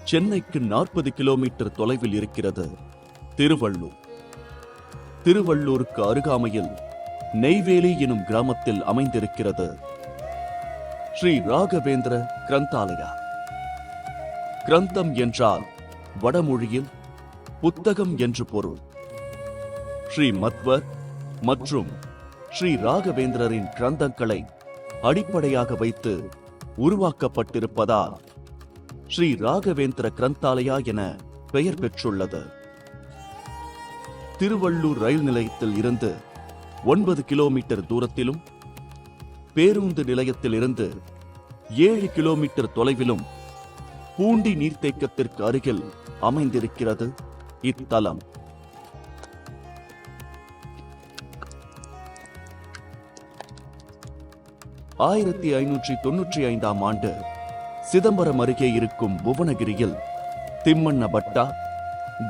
சென்னைக்கு 40 கிலோமீட்டர் தொலைவில் இருக்கிறது திருவள்ளூர். திருவள்ளூருக்கு அருகாமையில் நெய்வேலி எனும் கிராமத்தில் அமைந்திருக்கிறது ஸ்ரீ ராகவேந்திர கிரந்தாலயா. கிரந்தம் என்றால் வடமொழியில் புத்தகம் என்று பொருள். ஸ்ரீ மத்வர் மற்றும் ஸ்ரீ ராகவேந்திரரின் கிரந்தங்களை அடிப்படையாக வைத்து உருவாக்கப்பட்டிருப்பதால் ஸ்ரீ ராகவேந்திர கிரந்தாலயா என பெயர் பெற்றுள்ளது. திருவள்ளூர் ரயில் நிலையத்தில் இருந்து 9 கிலோமீட்டர் தூரத்திலும், பேருந்து நிலையத்தில் இருந்து 7 கிலோமீட்டர் தொலைவிலும் பூண்டி நீர்த்தேக்கத்திற்கு அருகில் அமைந்திருக்கிறது இத்தலம். ஆயிரத்தி 595 ஆண்டு சிதம்பரம் அருகே இருக்கும் புவனகிரியில் திம்மண்ண பட்டா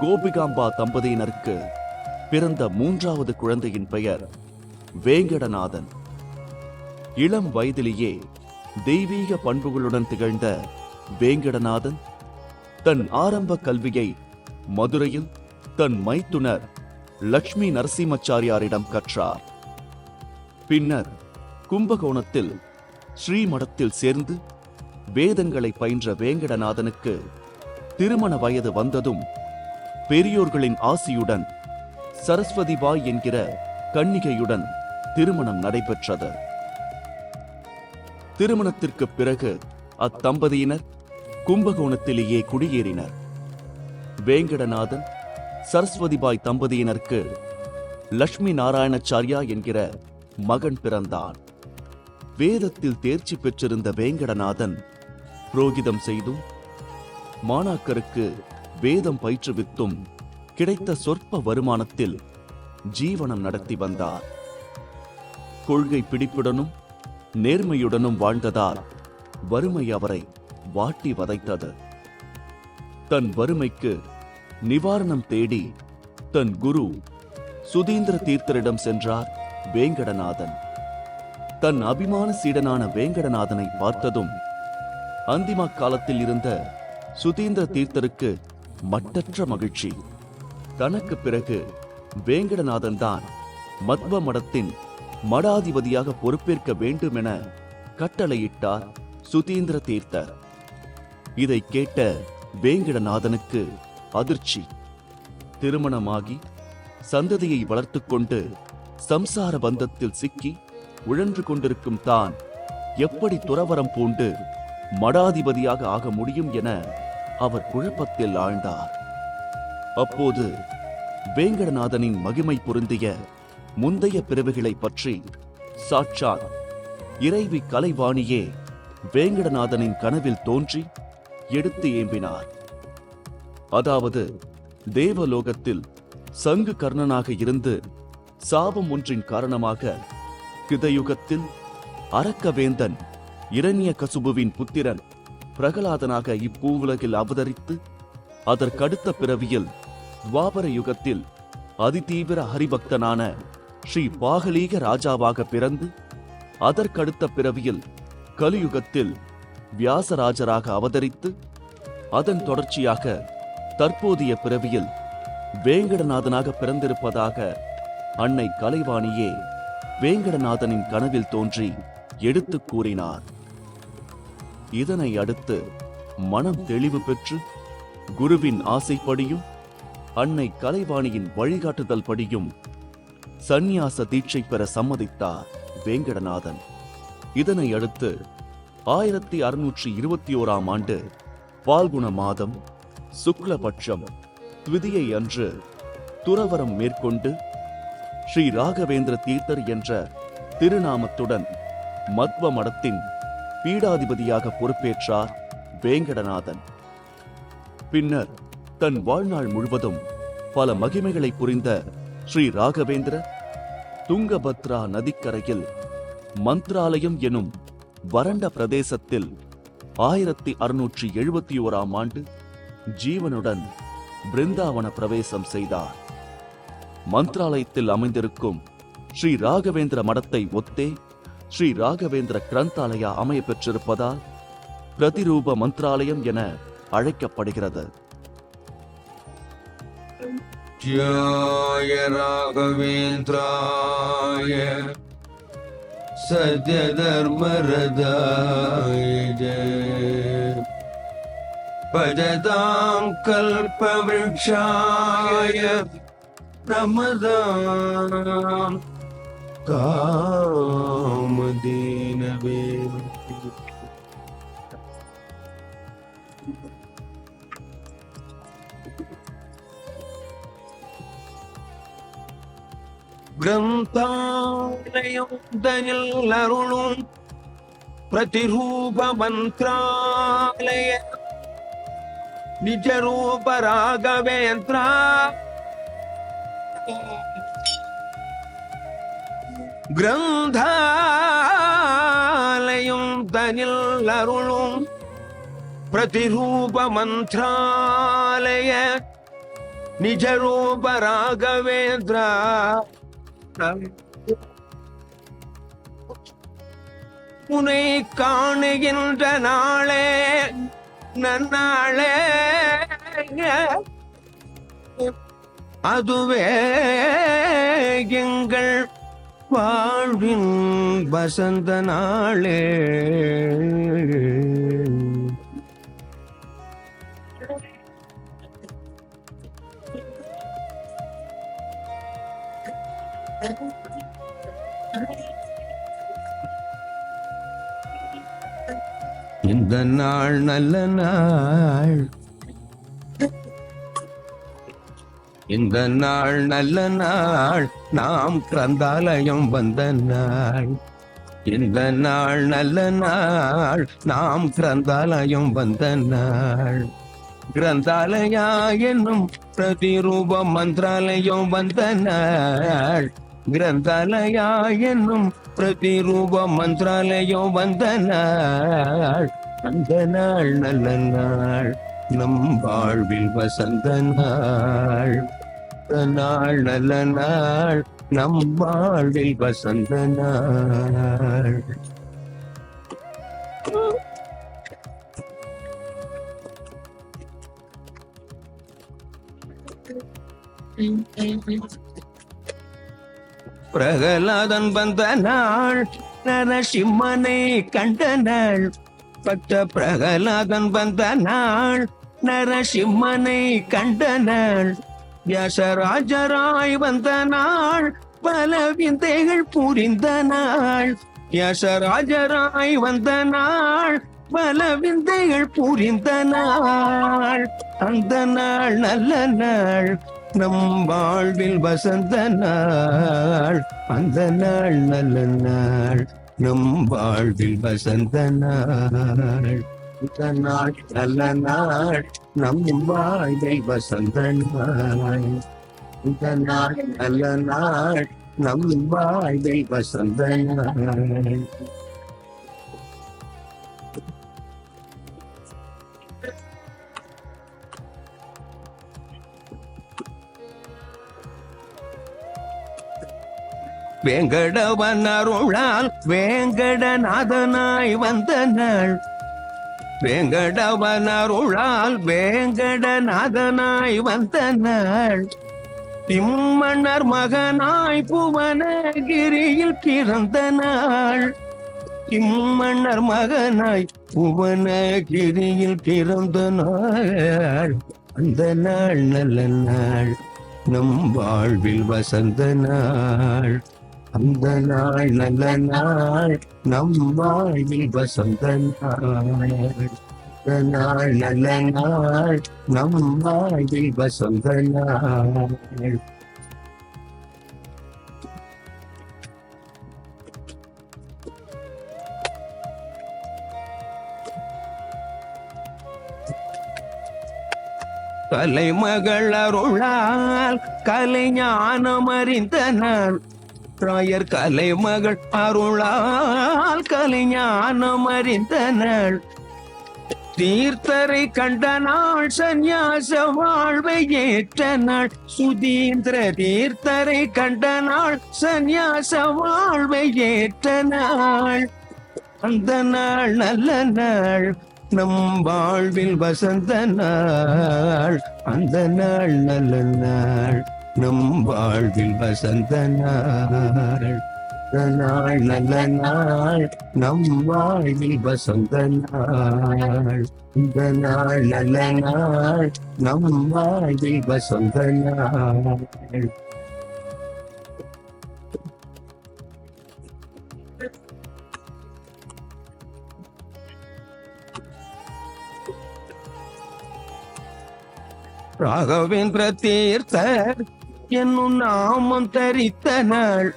கோபிகாம்பா தம்பதியினருக்கு பிறந்த 3வது குழந்தையின் பெயர் வேங்கடநாதன். இளம் வயதிலேயே தெய்வீக பண்புகளுடன் திகழ்ந்த வேங்கடநாதன் தன் ஆரம்ப கல்வியை மதுரையில் தன் மைத்துனர் லட்சுமி நரசிம்மச்சாரியாரிடம் கற்றார். பின்னர் கும்பகோணத்தில் ஸ்ரீமடத்தில் சேர்ந்து வேதங்களை பயின்ற வேங்கடநாதனுக்கு திருமண வயது வந்ததும் பெரியோர்களின் ஆசியுடன் சரஸ்வதிபாய் என்கிற கன்னிகையுடன் திருமணம் நடைபெற்றது. திருமணத்திற்கு பிறகு அத்தம்பதியினர் கும்பகோணத்திலேயே குடியேறினர். வேங்கடநாதன் சரஸ்வதிபாய் தம்பதியினருக்கு லட்சுமி நாராயணச்சாரியா என்கிற மகன் பிறந்தான். வேதத்தில் தேர்ச்சி பெற்றிருந்த வேங்கடநாதன் புரோகிதம் செய்தும் மாணாக்கருக்கு வேதம் பயிற்றுவித்தும் கிடைத்த சொற்ப வருமானத்தில் ஜீவனம் நடத்தி வந்தார். கொள்கை பிடிப்புடனும் நேர்மையுடனும் வாழ்ந்ததால் வறுமை அவரை வாட்டி வதைத்தது. தன் வறுமைக்கு நிவாரணம் தேடி தன் குரு சுதீந்திர தீர்த்தரிடம் சென்றார் வேங்கடநாதன். தன் அபிமான சீடனான வேங்கடநாதனை பார்த்ததும் அந்திம காலத்தில் இருந்த சுதீந்திர தீர்த்தருக்கு மட்டற்ற மகிழ்ச்சி. தனக்கு பிறகு வேங்கடநாதன் தான் மத்வ மடத்தின் மடாதிபதியாக பொறுப்பேற்க வேண்டும் என கட்டளையிட்டார் சுதீந்திர தீர்த்தர். இதை கேட்ட வேங்கடநாதனுக்கு அதிர்ச்சி. திருமணமாகி சந்ததியை வளர்த்துக் கொண்டு சம்சார பந்தத்தில் சிக்கி உழன்று கொண்டிருக்கும் தான் எப்படி துறவரம் பூண்டு மடாதிபதியாக ஆக முடியும் என அவர் குழப்பத்தில் ஆழ்ந்தார். அப்போது வேங்கடநாதனின் மகிமை பொருந்திய முந்தைய பிறவிகளை பற்றி சாட்சாத் இறைவி கலைவாணியே வேங்கடநாதனின் கனவில் தோன்றி எடுத்து ஏம்பினார். அதாவது தேவலோகத்தில் சங்கு கர்ணனாக இருந்து சாபம் ஒன்றின் காரணமாக கிருதயுகத்தில் அரக்கவேந்தன் இரண்ய கசுபுவின் புத்திரன் பிரகலாதனாக இப்பூவுலகில் அவதரித்து அதற்கடுத்த பிறவியில் துவாபர யுகத்தில் அதிதீவிர ஹரிபக்தனான ஸ்ரீ பாகலீக ராஜாவாக பிறந்து அதற்கடுத்த பிறவியில் கலியுகத்தில் வியாசராஜராக அவதரித்து அதன் தொடர்ச்சியாக தற்போதைய பிறவியில் வேங்கடநாதனாக பிறந்திருப்பதாக அன்னை கலைவாணியே வேங்கடநாதனின் கனவில் தோன்றி எடுத்து கூறினார். இதனை அடுத்து மனம் தெளிவு பெற்று குருவின் ஆசைப்படியும் அன்னை கலைவாணியின் வழிகாட்டுதல் படியும் சந்நியாச தீட்சை பெற சம்மதித்தார் வேங்கடநாதன். இதனை அடுத்து 1621 ஆண்டு பால்குண மாதம் சுக்லபட்சம் த்விதியை அன்று துறவரம் மேற்கொண்டு ஸ்ரீ ராகவேந்திர தீர்த்தர் என்ற திருநாமத்துடன் மத்வ மடத்தின் பீடாதிபதியாக பொறுப்பேற்றார் வேங்கடநாதன். பின்னர் தன் வாழ்நாள் முழுவதும் பல மகிமைகளை புரிந்த ஸ்ரீ ராகவேந்திர துங்கபத்ரா நதிக்கரையில் மந்த்ராலயம் எனும் வறண்ட பிரதேசத்தில் 1671 ஆண்டு ஜீவனுடன் பிருந்தாவன பிரவேசம் செய்தார். மந்த்ராலயத்தில் அமைந்திருக்கும் ஸ்ரீ ராகவேந்திர மடத்தை ஒத்தே ஸ்ரீ ராகவேந்திர கிரந்தாலயா அமைய பெற்றிருப்பதால் பிரதிரூப மந்த்ராலயம் என அழைக்கப்படுகிறது. ஜாய ராகவேந்திராய சத்ய தர்மரதாய பஜதாம் கல்பவ்ருக்ஷாய பிரமதாம் காமதேனவே. கிரந்தாலயம் தனில் அருளும் பிரதிரூப மந்திராலய நிஜரூப ராகவேந்திரா கிரந்தாலயம் தனில் அருளும் பிரதிரூப மந்திராலய நிஜரூப ராகவேந்திரா உனை காணுகின்ற நாளே நன்னாளே, அதுவே எங்கள் வாழ்வின் வசந்த நாளே. இந்த நாள் நல்ல நாள், இந்த நாள் நல்ல நாள், நாம் கிரந்தாலயம் வந்த நாள். இந்த நாள் நல்ல நாள், நாம் கிரந்தாலயம் வந்த நாள். கிரந்தாலயா என்னும் பிரதிரூப மந்திராலயம் வந்த நாள். கிரந்தாலயா என்னும் பிரதிரூப மந்திராலயம் வந்த நாள். அந்த நாள் நல்ல நாள், நம் வாழ்வில் வசந்த நாள். நாள் நல்ல நாள், நம் வாழ்வில் வசந்த நாள். பிரகலாதன் வந்த நாள், நரசிம்மனை கண்ட நாள். பக்த பிரகலாதன் வந்த நாள், நரசிம்மனை கண்ட நாள். வியாசராஜராய் வந்த நாள், பல விந்தைகள் புரிந்த நாள். வியாசராஜராய் வந்த நாள், பல விந்தைகள் புரிந்த நாள். அந்த நாள் நல்ல நாள், நம் வாழ்வில் வசந்த நாள். அந்த நாள் நல்ல நாள், நம் வாழ்வில் வசந்த நாள். இந்த நாள் நல்ல நாள், நம் வாழ்வில் வசந்த நாள். இந்த நாள் நல்ல நாள், நம் வாழ்வில் வசந்த நாள். வேங்கடவன் அருளால் வேங்கடநாதனாய் வந்த நாள். வேங்கடவன் அருளால் வேங்கடநாதனாய் வந்த நாள். திம்மன்னர் மகனாய் புவனகிரியில் பிறந்த நாள். திம்மன்னர் மகனாய் புவனகிரியில் பிறந்த நாள். அந்த நாள் நல்ல நாள், நம் வாழ்வில் வசந்த நாள். அந்த நாள் நல்ல நாள், நம் வாழ்வில் வசந்த நாள். அந்த நாள் நல்ல நாள், நம் வாழ்வில் வசந்த நாள். கலைமகள் அருளால் கலைஞானம் அறிந்த நாள். ராயர் கலைமகள் அருளால் கலைஞானம் அறிந்த நாள். தீர்த்தரை கண்ட நாள், சந்நியாச வாழ்வை ஏற்ற நாள். சுதீந்திர தீர்த்தரை கண்ட நாள், சந்நியாச வாழ்வை ஏற்ற நாள். அந்த நாள் நல்ல நாள், நம் வாழ்வில் வசந்த நாள், அந்த நாள் நல்ல நாள். நம் வாழ்வில் வசந்த நாள், அந்த நாள் நல்ல நாள். நம் வாழ்வில் வசந்த நாள், இந்த நாள் நல்ல நாள். நம் வாழ்வில் வசந்த நாள். ராகவேந்திர தீர்த்தர் என்னும் நாமம் தரித்த நாள்,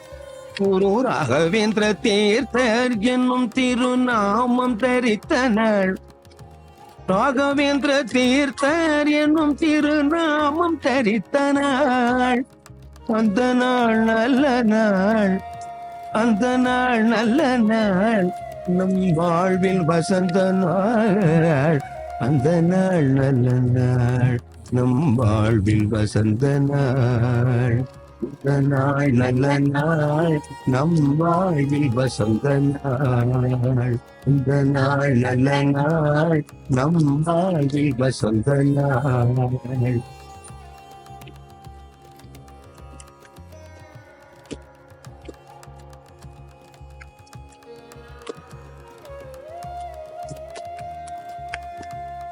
குரு ராகவேந்திர தீர்த்தர் என்னும் திருநாமம் தரித்த நாள். ராகவேந்திர தீர்த்தர் என்னும் திருநாமம் தரித்த நாள், அந்த நாள் நல்ல நாள், அந்த நாள் நல்ல நாள். நம் வாழ்வில் வசந்த நாள், அந்த நாள் நல்ல நாள். நம் வாழ்வில் வசந்த நாள், இந்த நாள் நல்ல நாள். நம் வாழ்வில் வசந்த நாள், இந்த நாள் நல்ல நாள். நம் வாழ்வில் வசந்த நாள்.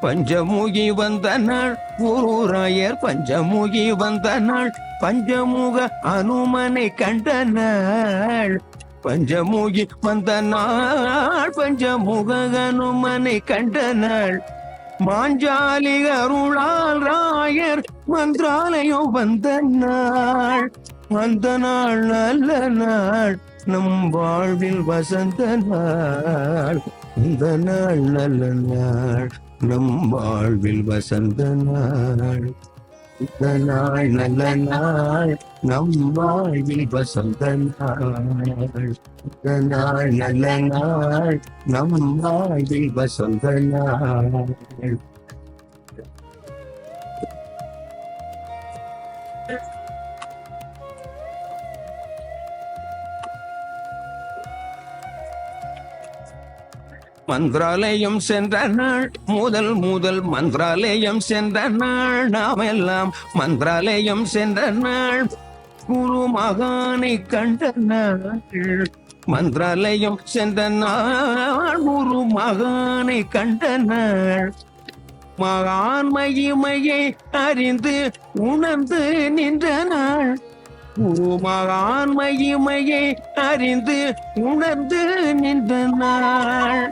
பஞ்சமுகி வந்த நாள், குருராயர் பஞ்சமுகி வந்த நாள். பஞ்சமுக அனுமனை கண்ட நாள், பஞ்சமுகி வந்த நாள். பஞ்சமுக அனுமனை கண்ட நாள். மாஞ்சாலி அருளால் ராயர் மந்திராலயம் வந்த நாள், அந்த நாள் நல்ல நாள். நம் வாழ்வில் வசந்த நாள், இந்த நாள் நல்ல நாள். நம் வாழ்வில் வசந்த நாள், இந்த நாள் நல்ல நாள். நம் வாழ்வில் வசந்த நாள், இந்த நாள் நல்ல நாள். நம் வாழ்வில் வசந்த நாள். மந்திராலயம் சென்ற நாள், முதல் முதல் மந்திராலயம் சென்ற நாள். நாம் எல்லாம் மந்திராலயம் சென்ற நாள், குரு மகானை கண்ட நாள். மந்திராலயம் சென்ற நாள், குரு மகானை கண்ட நாள். மகான் மகிமையை அறிந்து உணர்ந்து நின்ற நாள், குரு மகான் மகிமையை அறிந்து உணர்ந்து நின்ற நாள்.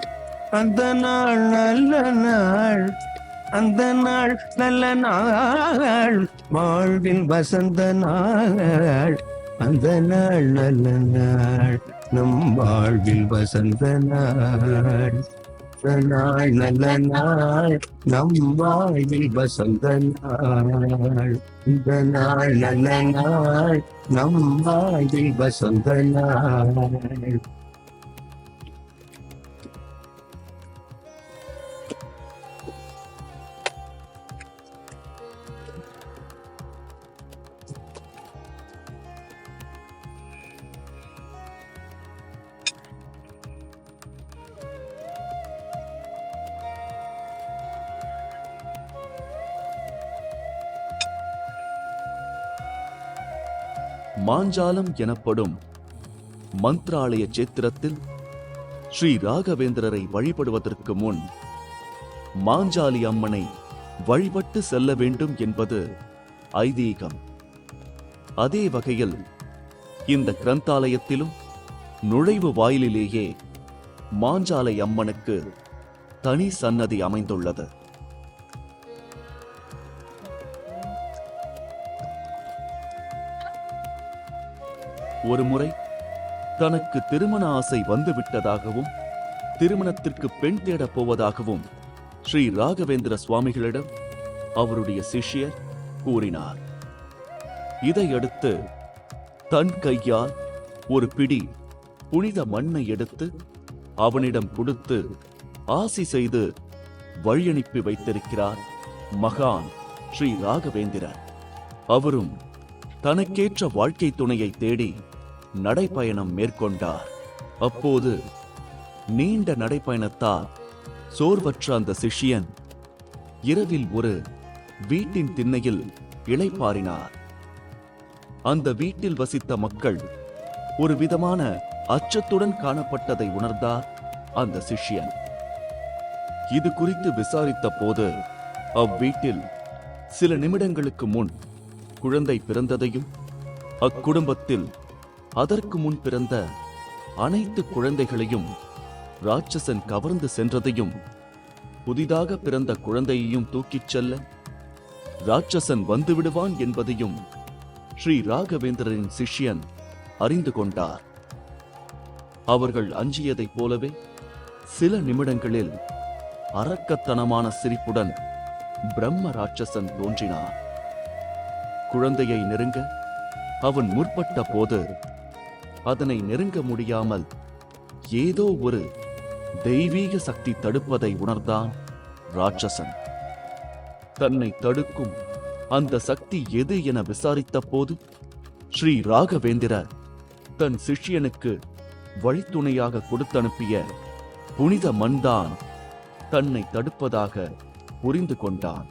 அந்த நாள் நல்ல நாள், அந்த நாள் நல்ல நாள். வாழ்வில் வசந்த நாள், அந்த நாள் நல்ல நாள். நம் வாழ்வில் வசந்த நாள், அந்த நாள் நல்ல நாள். நம் வாழ்வில் வசந்த நாள், இந்த நாள் நல்ல நாள். நம் வாழ்வில் வசந்த நாள். மாஞ்சாலம் எனப்படும் மந்த்ராலய சேத்திரத்தில் ஸ்ரீ ராகவேந்திரரை வழிபடுவதற்கு முன் மாஞ்சாலி அம்மனை வழிபட்டு செல்ல வேண்டும் என்பது ஐதீகம். அதே வகையில் இந்த கிரந்தாலயத்திலும் நுழைவு வாயிலிலேயே மாஞ்சாலை அம்மனுக்கு தனி சன்னதி அமைந்துள்ளது. ஒருமுறை தனக்கு திருமண ஆசை வந்துவிட்டதாகவும் திருமணத்திற்கு பெண் தேடப் போவதாகவும் ஸ்ரீ ராகவேந்திர சுவாமிகளிடம் அவருடைய சிஷ்யர் கூறினார். இதையடுத்து தன் கையால் ஒரு பிடி புனித மண்ணை எடுத்து அவனிடம் கொடுத்து ஆசி செய்து வழியனுப்பி வைத்திருக்கிறார் மகான் ஸ்ரீ ராகவேந்திரர். அவரும் தனக்கேற்ற வாழ்க்கை துணையை தேடி நடைப்பயணம் மேற்கொண்டார். அப்போது நீண்ட நடைப்பயணத்தால் சோர்வற்ற அந்த சிஷ்யன் இரவில் ஒரு வீட்டின் திண்ணையில் இளைப்பாறினார். அந்த வீட்டில் வசித்த மக்கள் ஒரு விதமான அச்சத்துடன் காணப்பட்டதை உணர்ந்தார் அந்த சிஷ்யன். இது குறித்து விசாரித்த போது அவ்வீட்டில் சில நிமிடங்களுக்கு முன் குழந்தை பிறந்ததையும் அக்குடும்பத்தில் அதற்கு முன் பிறந்த அனைத்து குழந்தைகளையும் ராட்சசன் கவர்ந்து சென்றதையும் புதிதாக பிறந்த குழந்தையையும் தூக்கிச் செல்ல ராட்சசன் வந்துவிடுவான் என்பதையும் ஸ்ரீ ராகவேந்திரரின் சிஷ்யன் அறிந்து கொண்டார். அவர்கள் அஞ்சியதைப் போலவே சில நிமிடங்களில் அரக்கத்தனமான சிரிப்புடன் பிரம்ம ராட்சசன் தோன்றினார். குழந்தையை நெருங்க அவன் முற்பட்ட போது அதனை நெருங்க முடியாமல் ஏதோ ஒரு தெய்வீக சக்தி தடுப்பதை உணர்ந்தான் ராட்சசன். தன்னை தடுக்கும் அந்த சக்தி எது என விசாரித்த போது ஸ்ரீ ராகவேந்திரர் தன் சிஷ்யனுக்கு வழித்துணையாக கொடுத்தனுப்பிய புனித மண்தான் தன்னை தடுப்பதாக புரிந்து கொண்டான்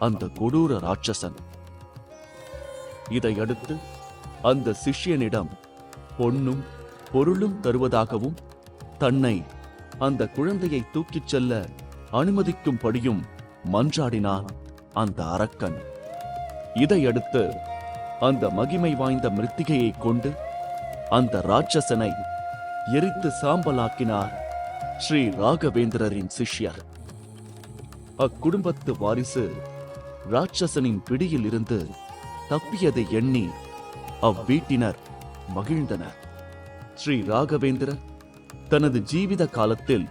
அந்த கொடூர ராட்சசன். இதையடுத்து அந்த சிஷ்யனிடம் பொன்னும் பொருளும் தருவதாகவும் தன்னை அந்த குழந்தையை தூக்கிச் செல்ல அனுமதிக்கும்படியும் மன்றாடினான் அந்த அரக்கன். இதையடுத்து அந்த மகிமை வாய்ந்த மிருத்திகையை கொண்டு அந்த ராட்சசனை எரித்து சாம்பலாக்கினார் ஸ்ரீ ராகவேந்திரரின் சிஷ்யர். அக்குடும்பத்து வாரிசு ராட்சசனின் பிடியில் இருந்து தப்பியதை எண்ணி அவ்வீட்டினர் மகிழ்ந்தனர். ஸ்ரீ ராகவேந்திரர் தனது ஜீவித காலத்தில்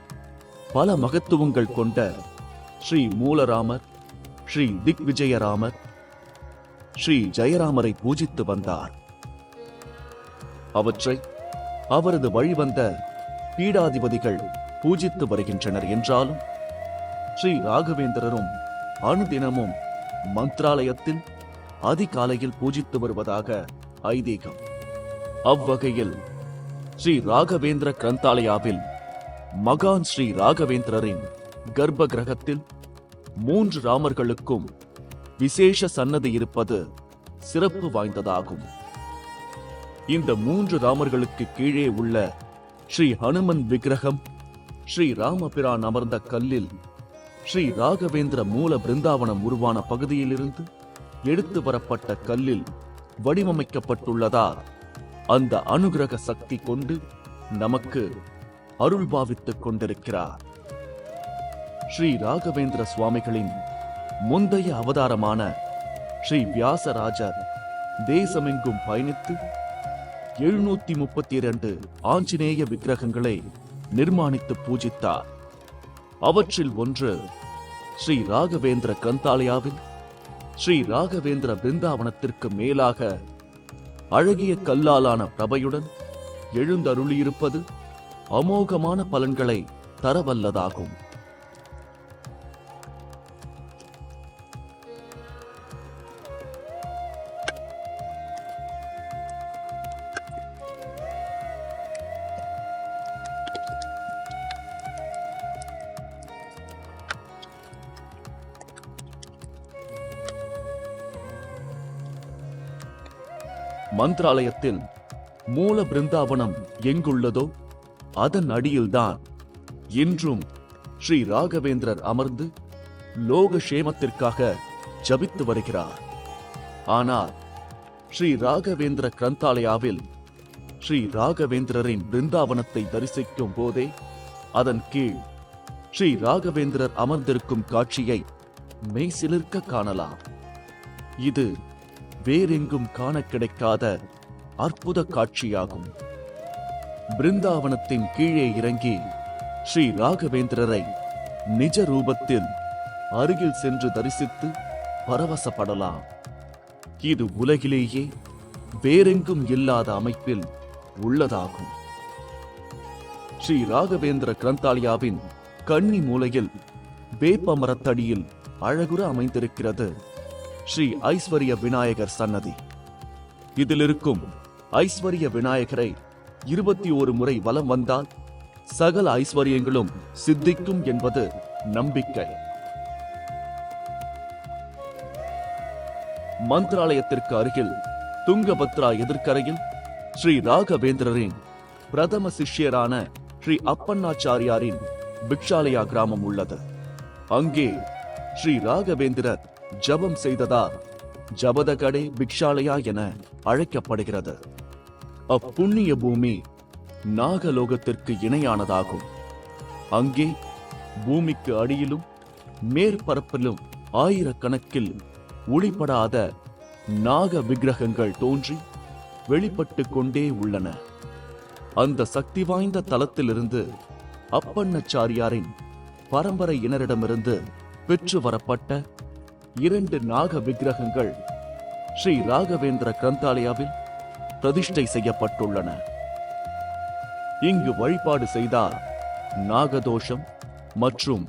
பல மகத்துவங்கள் கொண்ட ஸ்ரீ மூலராமர், ஸ்ரீ திக்விஜயராமர், ஸ்ரீ ஜெயராமரை பூஜித்து வந்தார். அவற்றை அவரது வழிவந்த பீடாதிபதிகள் பூஜித்து வருகின்றனர் என்றாலும் ஸ்ரீ ராகவேந்திரரும் அனுதினமும் மந்திராலயத்தில் அதிகாலையில் பூஜித்து வருவதாக ஐதீகம். அவ்வகையில் ஸ்ரீ ராகவேந்திர கிரந்தாலயாவில் மகான் ஸ்ரீ ராகவேந்திரரின் கர்ப்ப கிரகத்தில் 3 ராமர்களுக்கும் விசேஷ சன்னதி இருப்பது சிறப்பு வாய்ந்ததாகும். இந்த 3 ராமர்களுக்கு கீழே உள்ள ஸ்ரீ ஹனுமன் விக்கிரகம் ஸ்ரீ ராமபிரான் அமர்ந்த கல்லில் ஸ்ரீ ராகவேந்திர மூல பிருந்தாவனம் உருவான பகுதியிலிருந்து எடுத்து வரப்பட்ட கல்லில் வடிவமைக்கப்பட்டுள்ளதால் அந்த அனுகிரக சக்தி கொண்டு நமக்கு அருள் பாவித்துக் கொண்டிருக்கிறார். ஸ்ரீ ராகவேந்திர சுவாமிகளின் முந்தைய அவதாரமான ஸ்ரீ வியாசராஜர் தேசமெங்கும் பயணித்து 732 ஆஞ்சநேய விக்கிரகங்களை நிர்மாணித்து பூஜித்தார். அவற்றில் ஒன்று ஸ்ரீ ராகவேந்திர கிரந்தாலயாவில் ஸ்ரீ ராகவேந்திர பிருந்தாவனத்திற்கு மேலாக அழகிய கல்லாலான பிரபையுடன் எழுந்தருளியிருப்பது அமோகமான பலன்களை தரவல்லதாகும். மந்திராலயத்தில் மூல பிருந்தாவனம் எங்குள்ளதோ அதன் அடியில்தான் இன்றும் ஸ்ரீ ராகவேந்திரர் அமர்ந்து லோக சேமத்திற்காக ஜபித்து வருகிறார். ஆனால் ஸ்ரீ ராகவேந்திர கிரந்தாலயாவில் ஸ்ரீ ராகவேந்திரரின் பிருந்தாவனத்தை தரிசிக்கும் போதே அதன் கீழ் ஸ்ரீ ராகவேந்திரர் அமர்ந்திருக்கும் காட்சியை மெய்சிலிர்க்க காணலாம். இது வேறெங்கும் காண கிடைக்காத அற்புத காட்சியாகும். பிருந்தாவனத்தின் கீழே இறங்கி ஸ்ரீ ராகவேந்திரரை நிஜ ரூபத்தில் அருகில் சென்று தரிசித்து பரவசப்படலாம். இது உலகிலேயே வேறெங்கும் இல்லாத அமைப்பில் உள்ளதாகும். ஸ்ரீ ராகவேந்திர கிரந்தாலயாவின் கன்னி மூலையில் வேப்ப மரத்தடியில் அழகுற அமைந்திருக்கிறது ஸ்ரீ ஐஸ்வர்ய விநாயகர் சன்னதி. இதில் இருக்கும் ஐஸ்வர்ய விநாயகரை 21 முறை வலம் வந்தால் சகல ஐஸ்வர்யங்களும் சித்திக்கும் என்பது நம்பிக்கை. மந்திராலயத்திற்கு அருகில் துங்கபத்ரா எதிர்க்கரையில் ஸ்ரீ ராகவேந்திரரின் பிரதம சிஷ்யரான ஸ்ரீ அப்பண்ணாச்சாரியாரின் பிக்ஷாலயா கிராமம் உள்ளது. அங்கே ஸ்ரீ ராகவேந்திரர் ஜபம் செய்ததால் ஜபதகடே பிக்ஷாலயா என அழைக்கப்படுகிறது. அப்புண்ணிய பூமி நாகலோகத்திற்கு இணையானதாகும். அங்கே பூமிக்கு அடியிலும் மேற்பரப்பிலும் ஆயிரக்கணக்கில் ஒளிபடாத நாக விக்கிரகங்கள் தோன்றி வெளிப்பட்டு கொண்டே உள்ளன. அந்த சக்தி வாய்ந்த தலத்திலிருந்து அப்பண்ணாச்சாரியாரின் பரம்பரையினரிடமிருந்து பெற்று வரப்பட்ட 2 நாக விக்கிரகங்கள் ஸ்ரீ ராகவேந்திர கிரந்தாலயாவில் பிரதிஷ்டை செய்யப்பட்டுள்ளன. இங்கு வழிபாடு செய்தால் நாகதோஷம் மற்றும்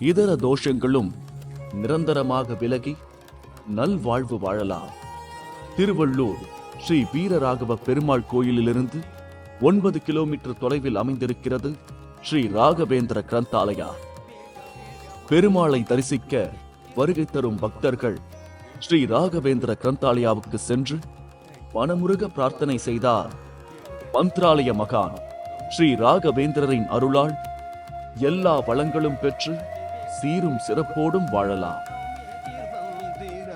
இதர தோஷங்களும் நிரந்தரமாக விலகி நல்வாழ்வு வாழலாம். திருவள்ளூர் ஸ்ரீ வீரராகவ பெருமாள் கோயிலிலிருந்து 9 கிலோமீட்டர் தொலைவில் அமைந்திருக்கிறது ஸ்ரீ ராகவேந்திர கிரந்தாலயா. பெருமாளை தரிசிக்க வருகை தரும் பக்தர்கள் ஸ்ரீ ராகவேந்திர கிரந்தாலயாவுக்கு சென்று மனமுருக பிரார்த்தனை செய்தார் மந்திராலய மகான் ஸ்ரீ ராகவேந்திரரின் அருளால் எல்லா வளங்களும் பெற்று சீரும் சிறப்போடும் வாழலாம்.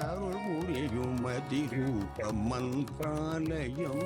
அருள் புரியும் அதிரூப மந்திராலயம்.